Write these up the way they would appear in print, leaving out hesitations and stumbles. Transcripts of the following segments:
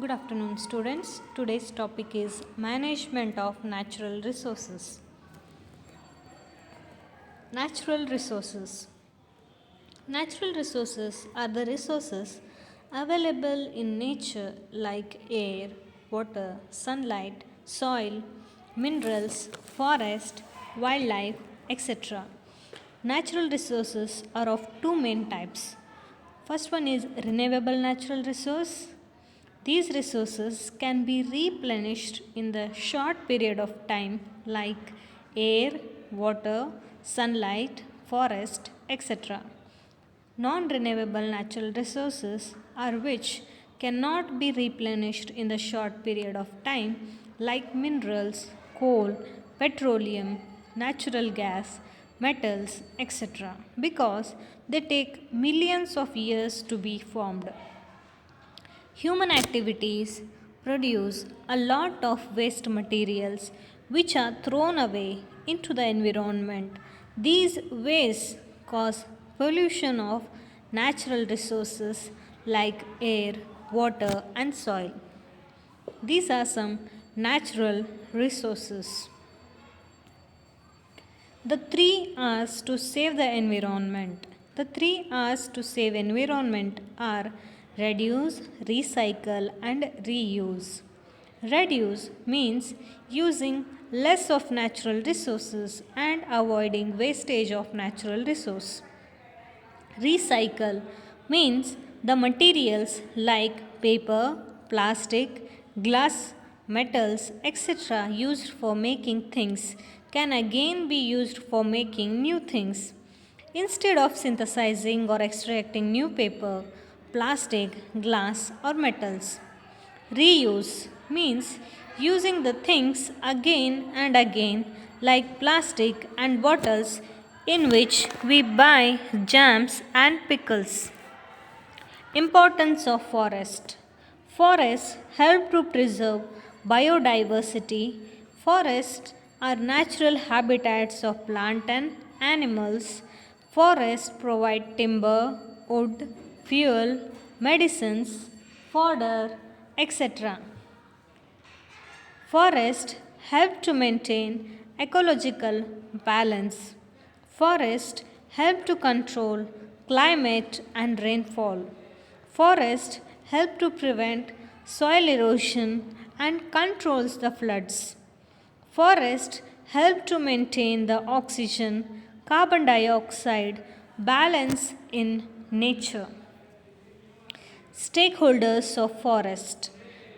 Good afternoon, students. Today's topic is management of natural resources. Natural resources. Natural resources are the resources available in nature like air, water, sunlight, soil, minerals, forest, wildlife, etc. Natural resources are of two main types. First one is renewable natural resource. These resources can be replenished in the short period of time like air, water, sunlight, forest, etc. Non-renewable natural resources are which cannot be replenished in the short period of time like minerals, coal, petroleum, natural gas, metals, etc. because they take millions of years to be formed. Human activities produce a lot of waste materials which are thrown away into the environment. These wastes cause pollution of natural resources like air, water, and soil. These are some natural resources. The three R's to save the environment. The three R's to save environment are reduce, recycle and reuse. Reduce means using less of natural resources and avoiding wastage of natural resource. Recycle means the materials like paper, plastic, glass, metals, etc., used for making things can again be used for making new things. Instead of synthesizing or extracting new paper, plastic, glass, or metals. Reuse means using the things again and again, like plastic and bottles in which we buy jams and pickles. Importance of forest. Forests help to preserve biodiversity. Forests are natural habitats of plant and animals. Forests provide timber, wood, fuel, medicines, fodder, etc. Forests help to maintain ecological balance. Forests help to control climate and rainfall. Forests help to prevent soil erosion and controls the floods. Forests help to maintain the oxygen, carbon dioxide balance in nature. Stakeholders of forest.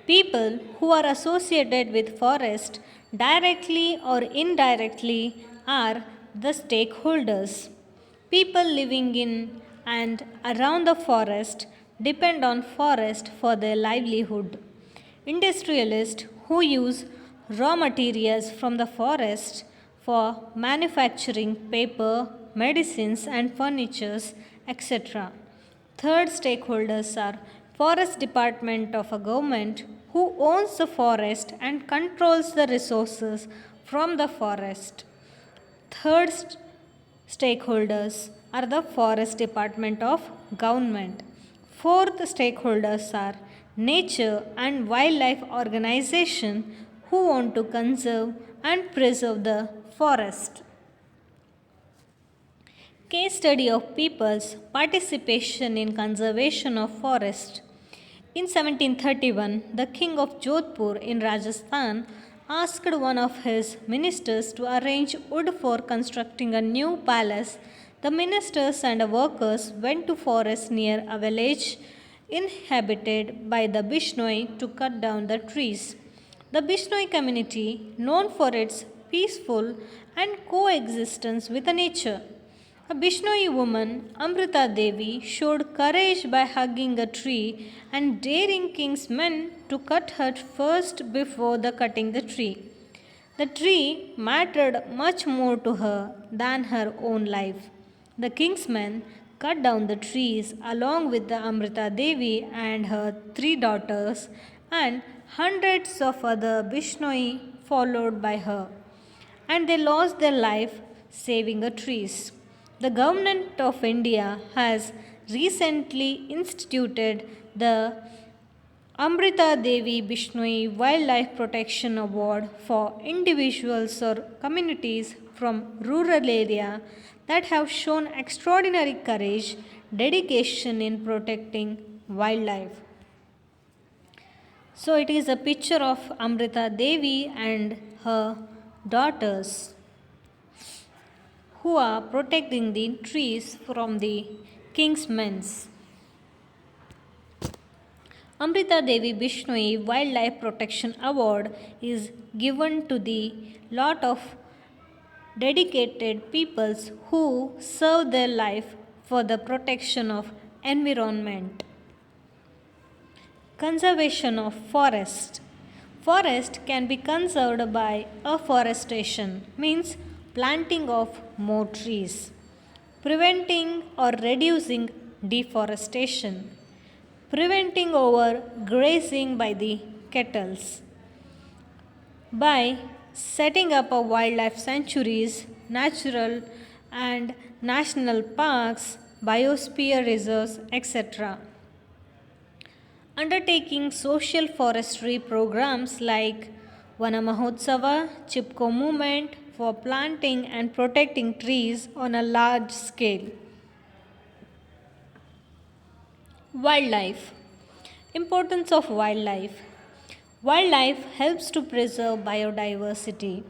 People who are associated with forest directly or indirectly are the stakeholders. People living in and around the forest depend on forest for their livelihood. Industrialists who use raw materials from the forest for manufacturing paper, medicines and furnitures, etc. Third stakeholders are forest department of a government who owns the forest and controls the resources from the forest. Third stakeholders are the forest department of government. Fourth stakeholders are nature and wildlife organization who want to conserve and preserve the forest. Case study of people's participation in conservation of forest. In 1731, the king of Jodhpur in Rajasthan asked one of his ministers to arrange wood for constructing a new palace. The ministers and workers went to forest near a village inhabited by the Bishnoi to cut down the trees. The Bishnoi community, known for its peaceful and coexistence with nature. A Bishnoi woman, Amrita Devi, showed courage by hugging a tree and daring king's men to cut her first before the cutting the tree. The tree mattered much more to her than her own life. The king's men cut down the trees along with the Amrita Devi and her three daughters, and hundreds of other Bishnoi followed by her, and they lost their life saving the trees. The government of India has recently instituted the Amrita Devi Bishnoi Wildlife Protection Award for individuals or communities from rural area that have shown extraordinary courage, dedication in protecting wildlife. So it is a picture of Amrita Devi and her daughters who are protecting the trees from the king's men. Amrita Devi Bishnoi Wildlife Protection Award is given to the lot of dedicated peoples who serve their life for the protection of environment. Conservation of forest. Forest can be conserved by afforestation, means planting of more trees, preventing or reducing deforestation, preventing over grazing by the kettles, by setting up a wildlife sanctuaries, natural and national parks, biosphere reserves, etc. Undertaking social forestry programs like Vana Mahotsava, Chipko movement for planting and protecting trees on a large scale. Wildlife. Importance of wildlife. Wildlife helps to preserve biodiversity.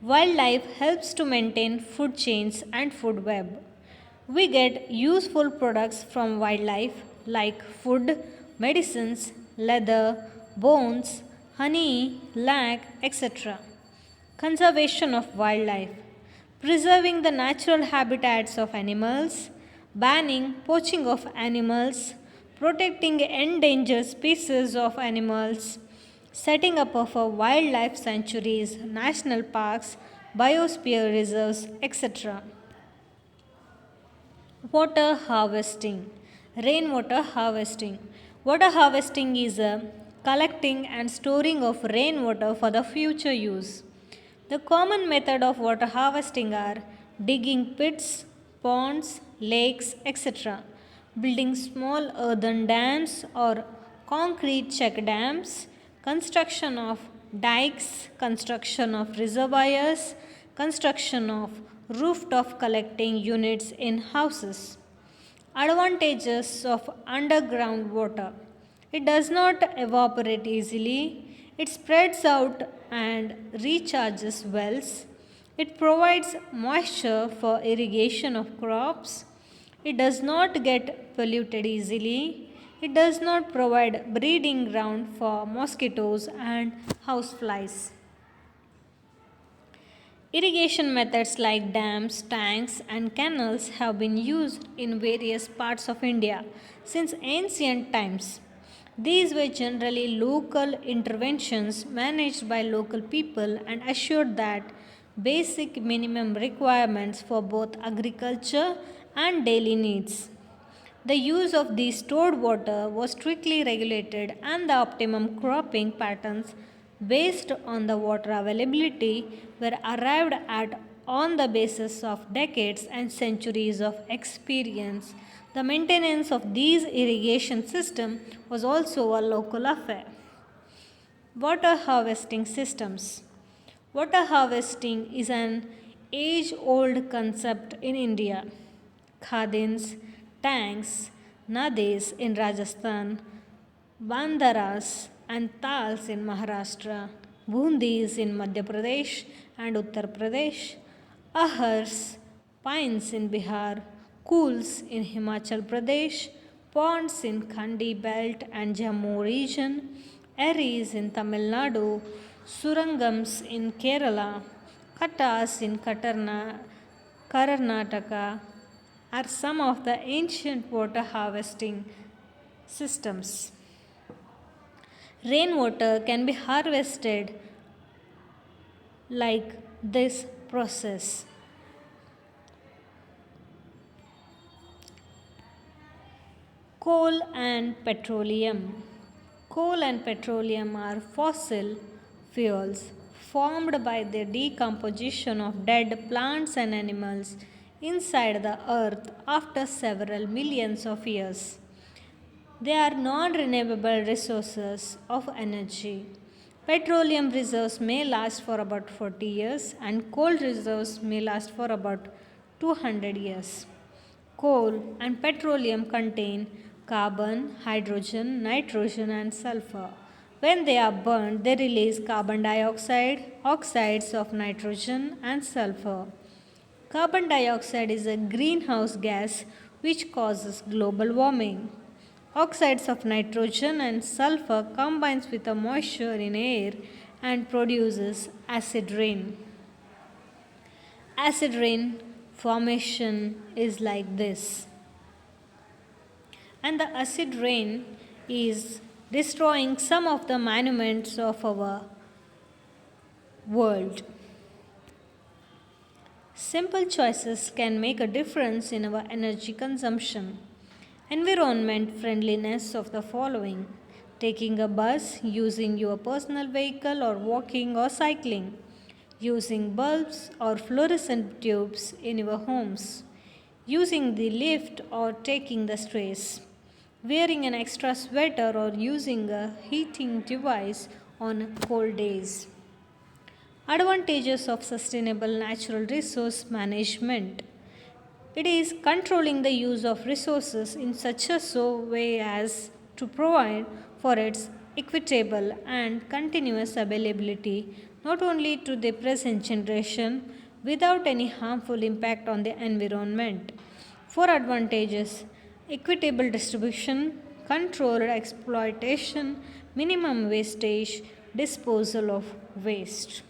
Wildlife helps to maintain food chains and food web. We get useful products from wildlife like food, medicines, leather, bones, honey, lac, etc. Conservation of wildlife. Preserving the natural habitats of animals, banning poaching of animals, protecting endangered species of animals, setting up of a wildlife sanctuaries, national parks, biosphere reserves, etc. Water harvesting. Rainwater harvesting. Water harvesting is a collecting and storing of rainwater for the future use. The common method of water harvesting are digging pits, ponds, lakes, etc., building small earthen dams or concrete check dams, construction of dikes, construction of reservoirs, construction of rooftop collecting units in houses. Advantages of underground water. It does not evaporate easily. It spreads out and recharges wells. It provides moisture for irrigation of crops. It does not get polluted easily. It does not provide breeding ground for mosquitoes and houseflies. Irrigation methods like dams, tanks, and canals have been used in various parts of India since ancient times. These were generally local interventions managed by local people and assured that basic minimum requirements for both agriculture and daily needs. The use of the stored water was strictly regulated, and the optimum cropping patterns based on the water availability were arrived at on the basis of decades and centuries of experience. The maintenance of these irrigation systems was also a local affair. Water harvesting systems. Water harvesting is an age old concept in India. Khadins, tanks, nadis in Rajasthan, bandaras and tals in Maharashtra, bundis in Madhya Pradesh and Uttar Pradesh, ahars, pines in Bihar, cools in Himachal Pradesh, ponds in Khandi belt and Jammu region, eris in Tamil Nadu, surangams in Kerala, kattas in Karnataka are some of the ancient water harvesting systems. Rainwater can be harvested like this process. Coal and petroleum. Coal and petroleum are fossil fuels formed by the decomposition of dead plants and animals inside the earth after several millions of years. They are non renewable resources of energy. Petroleum reserves may last for about 40 years, and coal reserves may last for about 200 years. Coal and petroleum contain carbon, hydrogen, nitrogen, and sulfur. When they are burned, they release carbon dioxide, oxides of nitrogen, and sulfur. Carbon dioxide is a greenhouse gas which causes global warming. Oxides of nitrogen and sulfur combines with the moisture in air and produces acid rain. Acid rain formation is like this. And the acid rain is destroying some of the monuments of our world. Simple choices can make a difference in our energy consumption. Environment friendliness of the following: taking a bus, using your personal vehicle, or walking or cycling, using bulbs or fluorescent tubes in your homes, using the lift or taking the stairs, wearing an extra sweater or using a heating device on cold days. Advantages of sustainable natural resource management: it is controlling the use of resources in such a way as to provide for its equitable and continuous availability not only to the present generation without any harmful impact on the environment. For advantages: equitable distribution, controlled exploitation, minimum wastage, disposal of waste.